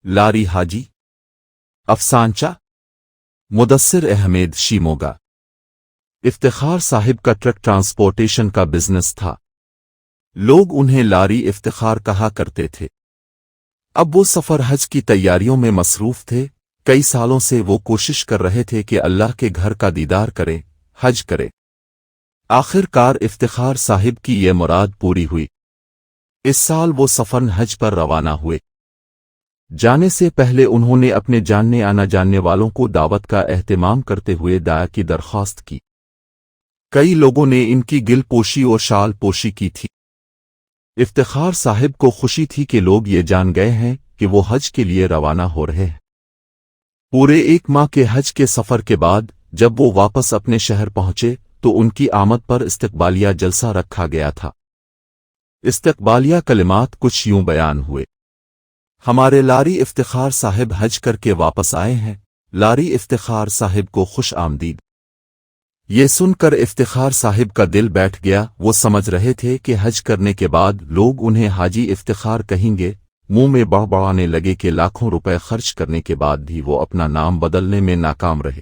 لاری حاجی افسانچہ مدثر احمد شیموگا افتخار صاحب کا truck transportation کا بزنس تھا۔ لوگ انہیں لاری افتخار کہا کرتے تھے۔ اب وہ سفر حج کی تیاریوں میں مصروف تھے۔ کئی سالوں سے وہ کوشش کر رہے تھے کہ اللہ کے گھر کا دیدار کریں، حج کرے۔ آخر کار افتخار صاحب کی یہ مراد پوری ہوئی۔ اس سال وہ سفر حج پر روانہ ہوئے۔ جانے سے پہلے انہوں نے اپنے جاننے آنا جاننے والوں کو دعوت کا اہتمام کرتے ہوئے دعا کی درخواست کی۔ کئی لوگوں نے ان کی گل پوشی اور شال پوشی کی تھی۔ افتخار صاحب کو خوشی تھی کہ لوگ یہ جان گئے ہیں کہ وہ حج کے لیے روانہ ہو رہے ہیں۔ پورے 1 ماہ کے حج کے سفر کے بعد جب وہ واپس اپنے شہر پہنچے تو ان کی آمد پر استقبالیہ جلسہ رکھا گیا تھا۔ استقبالیہ کلمات کچھ یوں بیان ہوئے: ہمارے لاری افتخار صاحب حج کر کے واپس آئے ہیں، لاری افتخار صاحب کو خوش آمدید۔ یہ سن کر افتخار صاحب کا دل بیٹھ گیا۔ وہ سمجھ رہے تھے کہ حج کرنے کے بعد لوگ انہیں حاجی افتخار کہیں گے۔ منہ میں بڑبڑانے لگے کہ لاکھوں روپے خرچ کرنے کے بعد بھی وہ اپنا نام بدلنے میں ناکام رہے۔